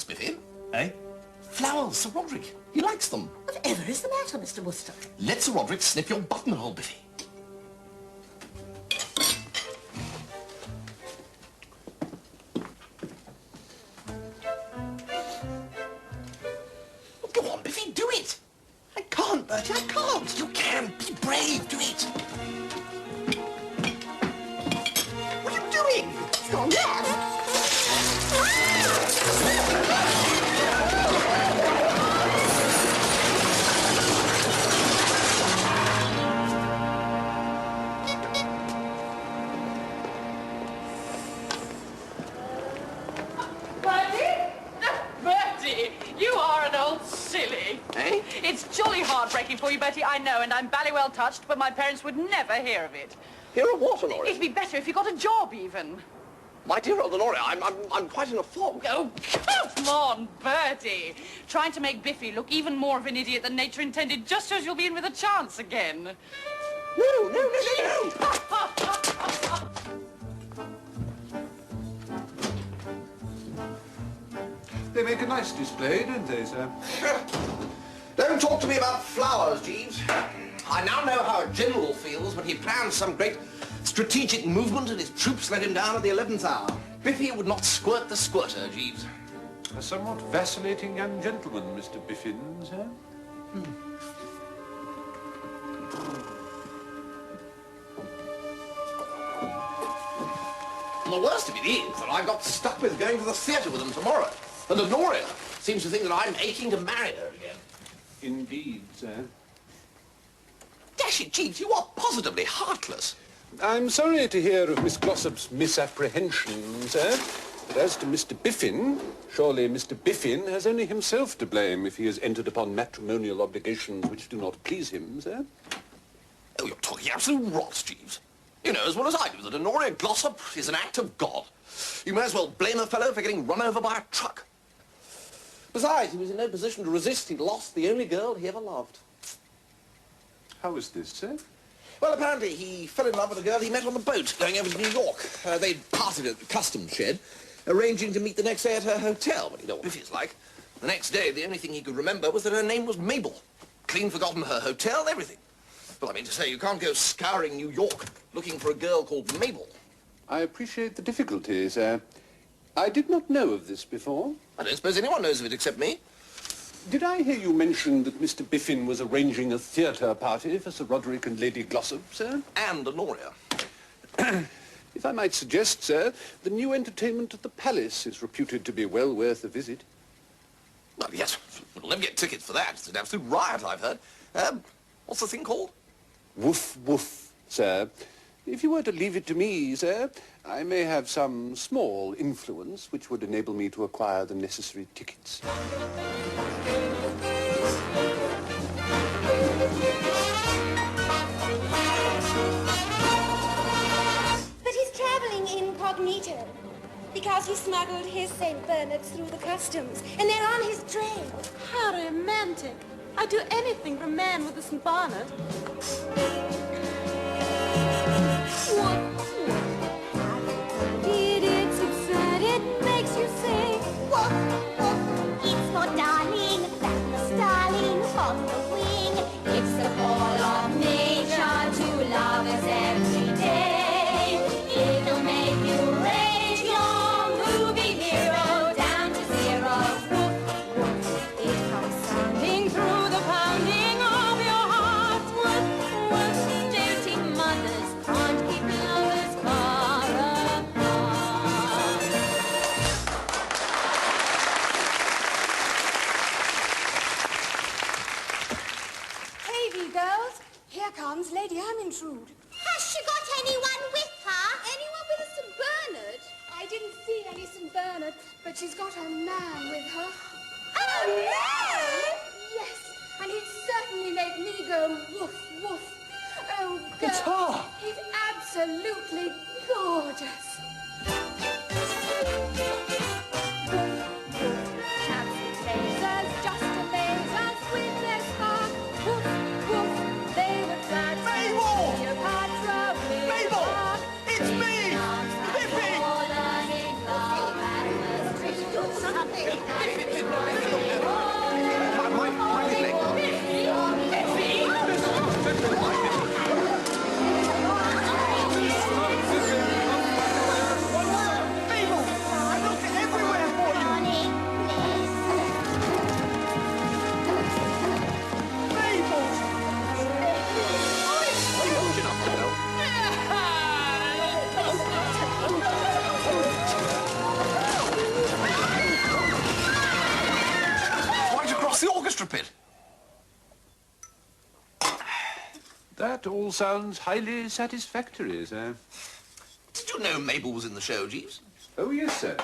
flowers, Biffy. Eh? Flowers, Sir Roderick. He likes them. Whatever is the matter, Mr. Wooster? Let Sir Roderick snip your buttonhole, Biffy. Go on, Biffy, do it. I can't, Bertie, I can't. You can. Be brave, do it. What are you doing? You're mad. Eh? It's jolly heartbreaking for you, Bertie, I know, and I'm bally well touched, but my parents would never hear of it. Hear of what, Honoria? It'd be better if you got a job, even. My dear old Honoria, I'm quite in a fog. Oh, come on, Bertie. Trying to make Biffy look even more of an idiot than nature intended just shows you'll be in with a chance again. No. They make a nice display, don't they, sir? Don't talk to me about flowers, Jeeves. I now know how a general feels when he plans some great strategic movement and his troops let him down at the 11th hour. Biffy would not squirt the squirter, Jeeves. A somewhat vacillating young gentleman, Mr. Biffin, sir. And the worst of it is that I've got stuck with going to the theatre with them tomorrow. And Honoria seems to think that I'm aching to marry her again. Indeed, sir. Dash it, Jeeves, you are positively heartless. I'm sorry to hear of Miss Glossop's misapprehension, sir. But as to Mr. Biffin, surely Mr. Biffin has only himself to blame if he has entered upon matrimonial obligations which do not please him, sir. Oh, you're talking absolute rot, Jeeves. You know as well as I do that Honoria Glossop is an act of God. You may as well blame a fellow for getting run over by a truck. Besides, he was in no position to resist. He'd lost the only girl he ever loved. How is this, sir? Well, apparently he fell in love with a girl he met on the boat going over to New York. They'd parted at the customs shed, arranging to meet the next day at her hotel. But you know what Biffy's like. The next day, the only thing he could remember was that her name was Mabel. Clean forgotten her hotel, everything. Well, I mean to say, you can't go scouring New York looking for a girl called Mabel. I appreciate the difficulty, sir. I did not know of this before. I don't suppose anyone knows of it except me. Did I hear you mention that Mr. Biffin was arranging a theatre party for Sir Roderick and Lady Glossop, sir? And Honoria. If I might suggest, sir, the new entertainment at the Palace is reputed to be well worth a visit. Well, yes, we'll never get tickets for that. It's an absolute riot, I've heard. What's the thing called? Woof, woof, sir. If you were to leave it to me, sir, I may have some small influence which would enable me to acquire the necessary tickets. But he's traveling incognito because he smuggled his St. Bernards through the customs, and they're on his trail. How romantic. I'd do anything for a man with a St. Bernard. It's absurd, it makes you say, woof, woof. It's more darling than the starling on the wing. It's the call of nature to lovers every day. It'll make you rate your movie hero down to zero. Woof, woof. It comes sounding through the pounding of your heart. Woof, woof. Doting mothers can't keep lovers far apart. Hey, you girls. Here comes Lady Ermintrude. Has she got anyone with her? Anyone with a St. Bernard? I didn't see any St. Bernard, but she's got a man with her. Oh, no! Yes, and he'd certainly make me go woof, woof. Oh, girl. It's her. He's absolutely gorgeous. Chaps and lasers, just a lasers with their spark. Woof, woof, they would fly to Mabel! Cleopatra with Mabel! Mark. It's me! Biffy! Fallen in love and was treated to something. My leg. Right across the orchestra pit. That all sounds highly satisfactory, sir. Did you know Mabel was in the show, Jeeves? Oh, yes, sir.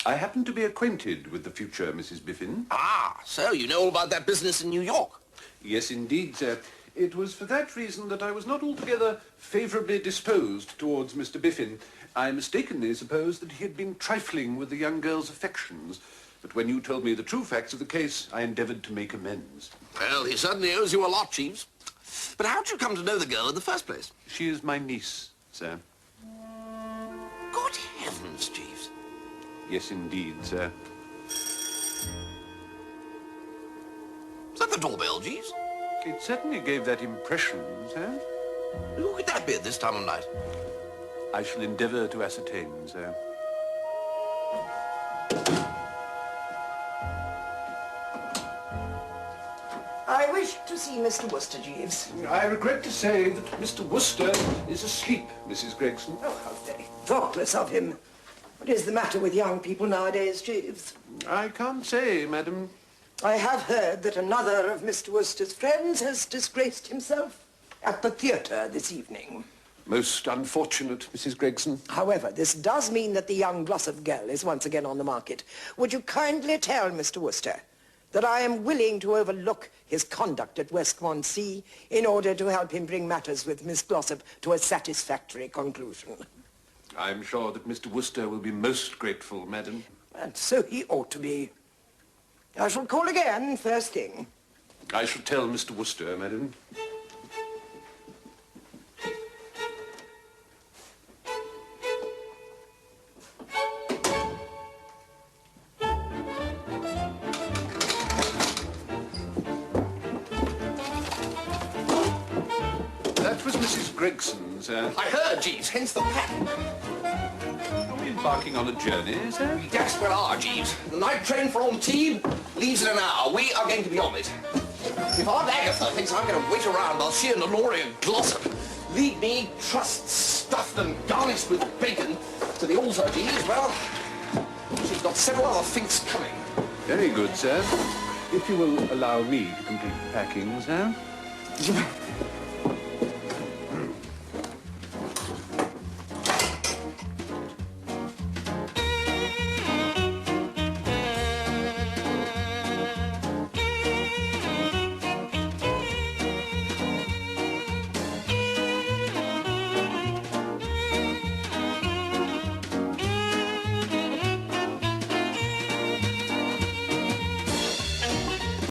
I happen to be acquainted with the future Mrs. Biffin. Ah, so you know all about that business in New York. Yes, indeed, sir. It was for that reason that I was not altogether favourably disposed towards Mr. Biffin. I mistakenly supposed that he had been trifling with the young girl's affections. But when you told me the true facts of the case, I endeavoured to make amends. Well, he certainly owes you a lot, Jeeves. But how did you come to know the girl in the first place? She is my niece, sir. Good heavens, Jeeves. Yes, indeed, sir. Is that the doorbell, Jeeves? It certainly gave that impression, sir. Who could that be at this time of night? I shall endeavour to ascertain, sir. I wish to see Mr. Wooster, Jeeves. I regret to say that Mr. Wooster is asleep, Mrs. Gregson. Oh, how very thoughtless of him. What is the matter with young people nowadays, Jeeves? I can't say, madam. I have heard that another of Mr. Wooster's friends has disgraced himself at the theatre this evening. Most unfortunate, Mrs. Gregson. However, this does mean that the young Glossop girl is once again on the market. Would you kindly tell Mr. Wooster that I am willing to overlook his conduct at Westmont in order to help him bring matters with Miss Glossop to a satisfactory conclusion? I'm sure that Mr. Wooster will be most grateful, madam. And so he ought to be. I shall call again first thing. I shall tell Mr. Wooster, madam. That was Mrs. Gregson, sir. I heard, Jeeves, hence the pattern. Are we embarking on a journey, sir? Yes, we are, Jeeves. The night train for Antibes leaves in an hour. We are going to be on it. If Aunt Agatha thinks I'm going to wait around while she and Honoria Glossop lead me, trussed, stuffed and garnished with bacon, to the altar, Jeeves, well, she's got several other things coming. Very good, sir. If you will allow me to complete the packing, sir.